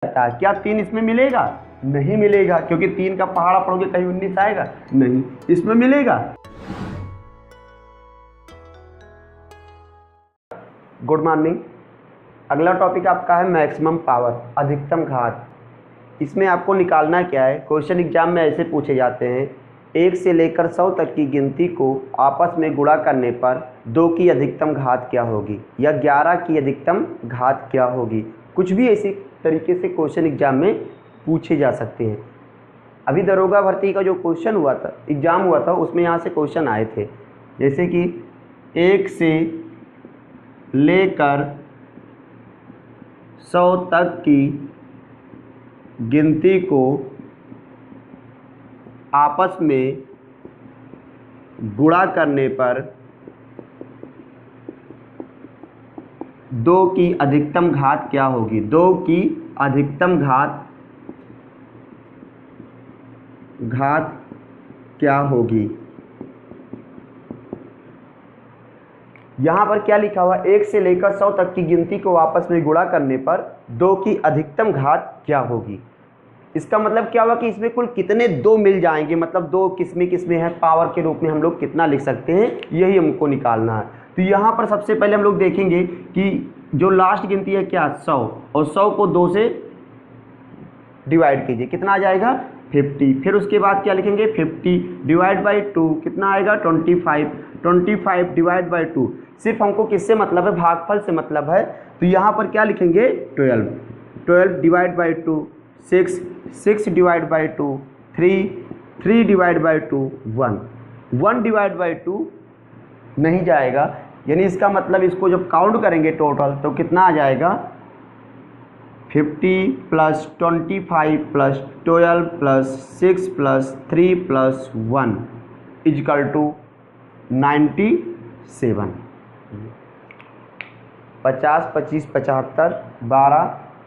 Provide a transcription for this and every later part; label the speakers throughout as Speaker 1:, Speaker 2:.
Speaker 1: क्या 3 इसमें मिलेगा? नहीं मिलेगा, क्योंकि 3 का पहाड़ा पढ़ोगे कहीं 19 आएगा नहीं, इसमें मिलेगा। Good morning. अगला टॉपिक आपका है मैक्सिमम पावर, अधिकतम घात। इसमें आपको निकालना क्या है, क्वेश्चन एग्जाम में ऐसे पूछे जाते हैं, 1 से लेकर 100 तक की गिनती को आपस में गुणा करने पर 2 की अधिकतम घात क्या होगी, या 11 की अधिकतम घात क्या होगी। कुछ भी इसी तरीके से क्वेश्चन एग्जाम में पूछे जा सकते हैं। अभी दरोगा भर्ती का जो क्वेश्चन हुआ था, एग्ज़ाम हुआ था, उसमें यहाँ से क्वेश्चन आए थे, जैसे कि 1 से लेकर 100 तक की गिनती को आपस में गुणा करने पर 2 की अधिकतम घात क्या होगी। 2 की अधिकतम घात क्या होगी। यहाँ पर क्या लिखा हुआ, 1 से लेकर 100 तक की गिनती को आपस में गुणा करने पर 2 की अधिकतम घात क्या होगी। इसका मतलब क्या हुआ कि इसमें कुल कितने 2 मिल जाएंगे, मतलब 2 किसमें हैं, पावर के रूप में हम लोग कितना लिख सकते हैं, यही हमको निकालना है। तो यहाँ पर सबसे पहले हम लोग देखेंगे कि जो लास्ट गिनती है क्या 100, और 100 को 2 से डिवाइड कीजिए, कितना आ जाएगा 50। फिर उसके बाद क्या लिखेंगे 50 डिवाइड बाई 2 कितना आएगा 25, 25 डिवाइड बाई 2। सिर्फ हमको किससे मतलब है, भागफल से मतलब है। तो यहाँ पर क्या लिखेंगे 12, 12 divide by 2 6, 6 divide by 2 3, 3 divide by 2 1, 1 divide by 2 नहीं जाएगा, यानी इसका मतलब इसको जब काउंट करेंगे टोटल तो कितना आ जाएगा 50 plus 25 plus 12 plus 6 plus 3 plus 1 equal to 97। 50 25 75 12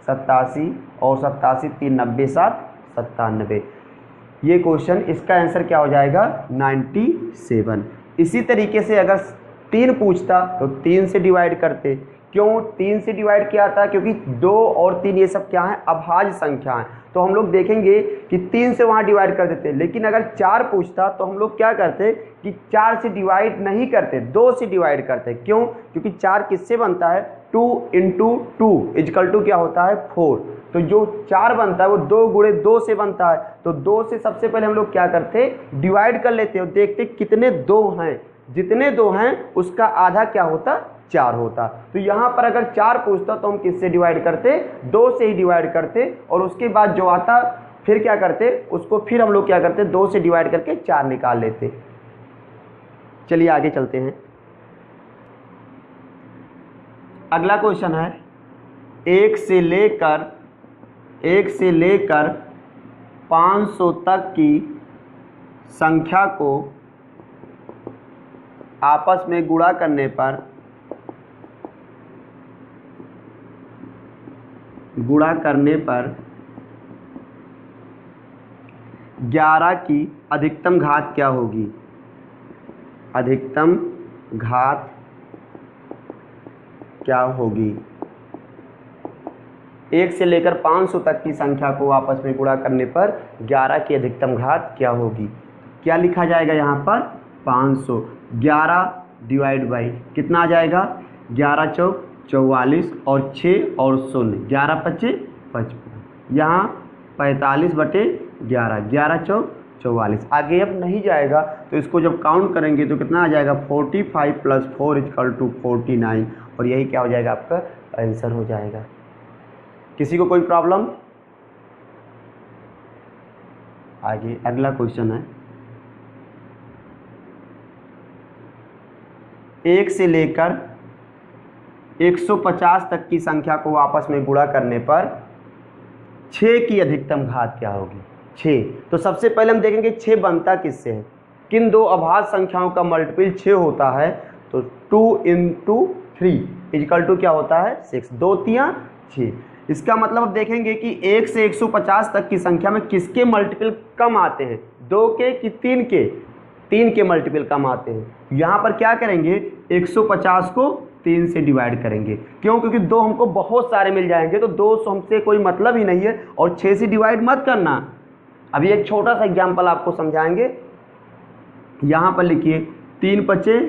Speaker 1: 87 और 87 3 90 7 97। ये क्वेश्चन, इसका आंसर क्या हो जाएगा 97। इसी तरीके से अगर 3 पूछता तो 3 से डिवाइड करते। क्यों 3 से डिवाइड किया था, क्योंकि 2 और 3 ये सब क्या हैं, अभाज्य संख्या हैं। तो हम लोग देखेंगे कि 3 से वहाँ डिवाइड कर देते। लेकिन अगर 4 पूछता तो हम लोग क्या करते कि 4 से डिवाइड नहीं करते, 2 से डिवाइड करते। क्यों, क्योंकि 4 किससे बनता है 2 इंटू 2 इजकल टू क्या होता है 4। तो जो 4 बनता है वो 2 गुणे 2 से बनता है। तो 2 से सबसे पहले हम लोग क्या करते डिवाइड कर लेते और देखते कितने 2 हैं, जितने 2 हैं उसका आधा क्या होता 4 होता। तो यहाँ पर अगर 4 पूछता तो हम किससे डिवाइड करते 2 से ही डिवाइड करते, और उसके बाद जो आता फिर क्या करते उसको फिर हम लोग क्या करते 2 से डिवाइड करके 4 निकाल लेते। चलिए आगे चलते हैं। अगला क्वेश्चन है 1 से लेकर 500 तक की संख्या को आपस में गुणा करने पर 11 की अधिकतम घात क्या होगी। अधिकतम घात क्या होगी। 1 से लेकर 500 तक की संख्या को आपस में गुणा करने पर 11 की अधिकतम घात क्या होगी। क्या लिखा जाएगा यहाँ पर 500, 11 डिवाइड बाई कितना आ जाएगा 11 चौक 44 और 6 और 0, 11 25 55, यहाँ 45 बटे 11, 11 चौक 44। आगे अब नहीं जाएगा तो इसको जब काउंट करेंगे तो कितना आ जाएगा 45 प्लस 4 इजकल टू 49, और यही क्या हो जाएगा आपका आंसर हो जाएगा। किसी को कोई प्रॉब्लम। आगे अगला क्वेश्चन है 1 से लेकर 150 तक की संख्या को आपस में गुणा करने पर 6 की अधिकतम घात क्या होगी। 6, तो सबसे पहले हम देखेंगे 6 बनता किससे है, किन 2 अभाज्य संख्याओं का मल्टीपल 6 होता है। तो 2 इंटू 3 इजकल टू क्या होता है 6, 2 3 6। इसका मतलब अब देखेंगे कि 1 से 150 तक की संख्या में किसके मल्टीपल कम आते हैं, 2 के कि 3 के मल्टीपल कम आते हैं। यहाँ पर क्या करेंगे 150 को 3 से डिवाइड करेंगे। क्यों? क्योंकि 2 हमको बहुत सारे मिल जाएंगे, तो 2 हमसे कोई मतलब ही नहीं है, और 6 से डिवाइड मत करना। अभी एक छोटा सा एग्जाम्पल आपको समझाएंगे। यहाँ पर लिखिए 3 पचे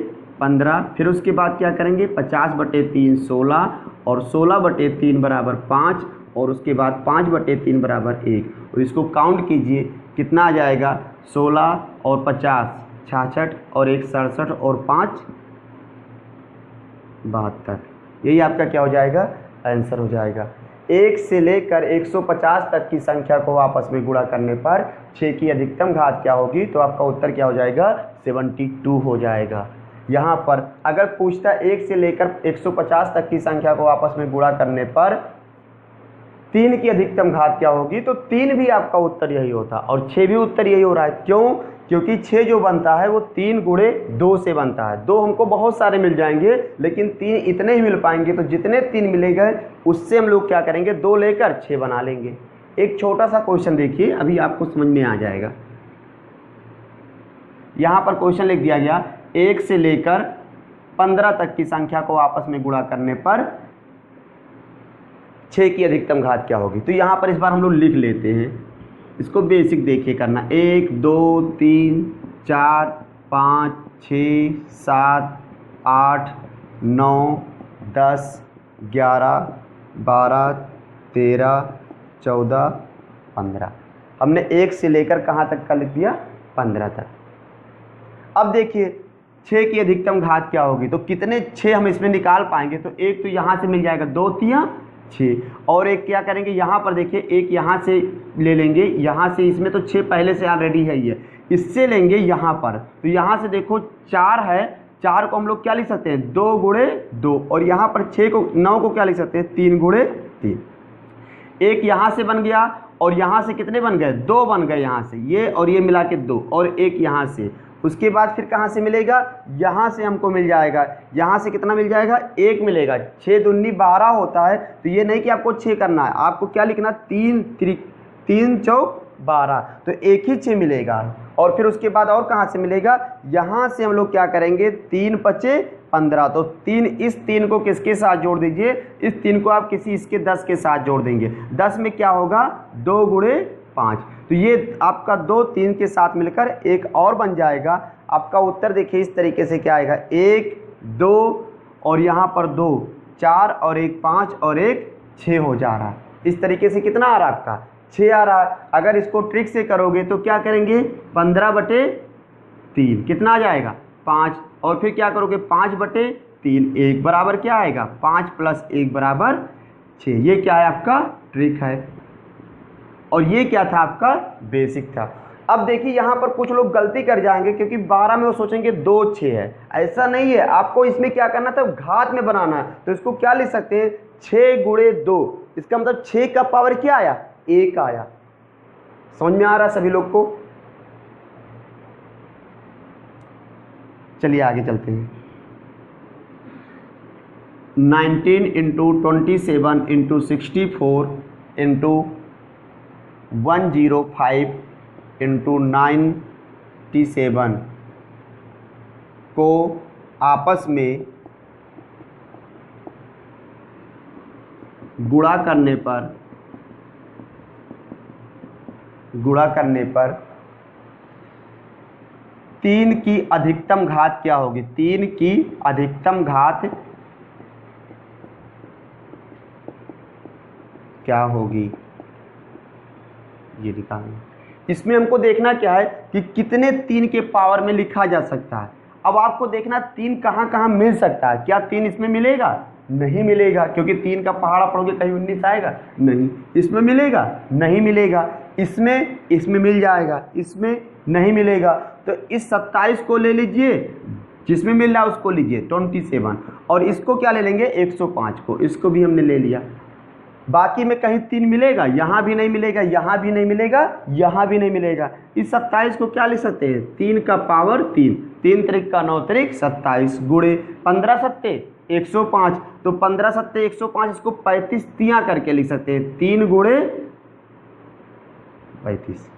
Speaker 1: 15, फिर उसके बाद क्या करेंगे 50/3 16, और 16/3 बराबर 5, और उसके बाद 5/3 बराबर 1, और इसको काउंट कीजिए कितना आ जाएगा 16 और 50 66, और 1 67, और 5 72। यही आपका क्या हो जाएगा आंसर हो जाएगा। 1 से लेकर 150 तक की संख्या को आपस में गुणा करने पर 6 की अधिकतम घात क्या होगी, तो आपका उत्तर क्या हो जाएगा 72 हो जाएगा। यहाँ पर अगर पूछता 1 से लेकर 150 तक की संख्या को आपस में गुणा करने पर 3 की अधिकतम घात क्या होगी, तो 3 भी आपका उत्तर यही होता, और 6 भी उत्तर यही हो रहा है। क्यों? क्योंकि 6 जो बनता है वो 3 गुणे 2 से बनता है। 2 हमको बहुत सारे मिल जाएंगे, लेकिन 3 इतने ही मिल पाएंगे, तो जितने 3 मिलेंगे उससे हम लोग क्या करेंगे 2 लेकर 6 बना लेंगे। एक छोटा सा क्वेश्चन देखिए, अभी आपको समझ में आ जाएगा। यहाँ पर क्वेश्चन लिख दिया गया 1 से लेकर 15 तक की संख्या को आपस में गुणा करने पर 6 की अधिकतम घात क्या होगी। तो यहाँ पर इस बार हम लोग लिख लेते हैं, इसको बेसिक देखिए करना। 1 2 3 4 5 6 7 8 9 10 11 12 13 14 15। हमने 1 से लेकर कहाँ तक का लिख दिया 15 तक। अब देखिए 6 की अधिकतम घात क्या होगी, तो कितने 6 हम इसमें निकाल पाएंगे, तो एक तो यहाँ से मिल जाएगा 2 तिया 6, और एक क्या करेंगे यहाँ पर देखिए एक यहाँ से ले लेंगे, यहाँ से इसमें तो 6 पहले से ऑलरेडी है ही है, इससे लेंगे यहाँ पर, तो यहाँ से देखो 4 है, 4 को हम लोग क्या लिख सकते हैं 2 गुणे 2, और यहाँ पर 6 को 9 को क्या लिख सकते हैं 3 गुणे 3। एक यहाँ से बन गया, और यहाँ से कितने बन गए 2 बन गए, यहाँ से ये और ये मिला के 2, और एक यहाँ से। उसके बाद फिर कहाँ से मिलेगा, यहाँ से हमको मिल जाएगा, यहाँ से कितना मिल जाएगा 1 मिलेगा। 6 दूनी 12 होता है, तो ये नहीं कि आपको 6 करना है, आपको क्या लिखना 3 चौक 12, तो एक ही 6 मिलेगा। और फिर उसके बाद और कहाँ से मिलेगा, यहाँ से हम लोग क्या करेंगे 3 पचे 15, तो 3 इस 3 को किसके साथ जोड़ दीजिए, इस 3 को आप किसी इसके 10 के साथ जोड़ देंगे। 10 में क्या होगा 2 गुणे 5, तो ये आपका 2 3 के साथ मिलकर एक और बन जाएगा। आपका उत्तर देखिए इस तरीके से क्या आएगा 1 2 और यहाँ पर 2 4 और 1 5 और 1 6 हो जा रहा है। इस तरीके से कितना आ रहा है आपका 6 आ रहा है। अगर इसको ट्रिक से करोगे तो क्या करेंगे 15/3 कितना आ जाएगा 5, और फिर क्या करोगे 5/3 1 बराबर क्या आएगा 5 + 1 बराबर 6। ये क्या है आपका ट्रिक है, और ये क्या था आपका बेसिक था। अब देखिए यहाँ पर कुछ लोग गलती कर जाएंगे, क्योंकि 12 में वो सोचेंगे 2 6 है, ऐसा नहीं है। आपको इसमें क्या करना था घात में बनाना है, तो इसको क्या लिख सकते हैं 6 गुणे 2, इसका मतलब 6 का पावर क्या आया 1 आया। समझ में आ रहा है सभी लोग को। चलिए आगे चलते हैं। 19 × 27 × 64 × 105 × 97 को आपस में गुणा करने पर 3 की अधिकतम घात क्या होगी, 3 की अधिकतम घात क्या होगी ये निकालना। इसमें हमको देखना क्या है कि कितने 3 के पावर में लिखा जा सकता है। अब आपको देखना 3 कहाँ कहाँ मिल सकता है। क्या 3 इसमें मिलेगा, नहीं मिलेगा, क्योंकि 3 का पहाड़ा पढ़ोगे कहीं 19 आएगा नहीं। इसमें मिलेगा, नहीं मिलेगा। इसमें मिल जाएगा, इसमें नहीं मिलेगा। तो इस 27 को ले लीजिए, जिसमें मिल रहा है उसको लीजिए 27, और इसको क्या ले लेंगे 105 को, इसको भी हमने ले लिया। बाकी में कहीं 3 मिलेगा, यहाँ भी नहीं मिलेगा, यहाँ भी नहीं मिलेगा, यहाँ भी नहीं मिलेगा। इस 27 को क्या लिख सकते हैं 3 का पावर 3, 3 त्रिक का 9 त्रिक 27 गुणे 15 सत्ते 105, तो 15 सत्ते 105, इसको 35 तियाँ करके लिख सकते हैं 3 गुणे 35।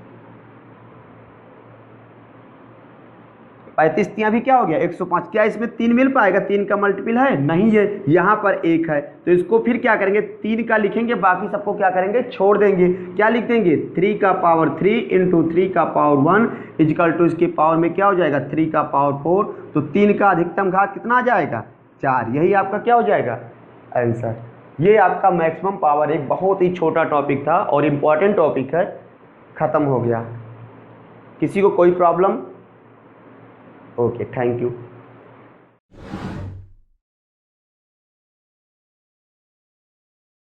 Speaker 1: 35 तियाँ भी क्या हो गया 105। क्या इसमें 3 मिल पाएगा, 3 का मल्टीपल है नहीं है, यहाँ पर 1 है तो इसको फिर क्या करेंगे 3 का लिखेंगे, बाकी सबको क्या करेंगे छोड़ देंगे। क्या लिख देंगे 3 का पावर 3 इंटू 3 का पावर 1 इजकल टू इसकी पावर में क्या हो जाएगा 3 का पावर 4। तो 3 का अधिकतम घात कितना आ जाएगा 4। यही आपका क्या हो जाएगा आंसर। ये आपका मैक्सिमम पावर एक बहुत ही छोटा टॉपिक था और इम्पॉर्टेंट टॉपिक है, ख़त्म हो गया। किसी को कोई प्रॉब्लम? Okay, thank you.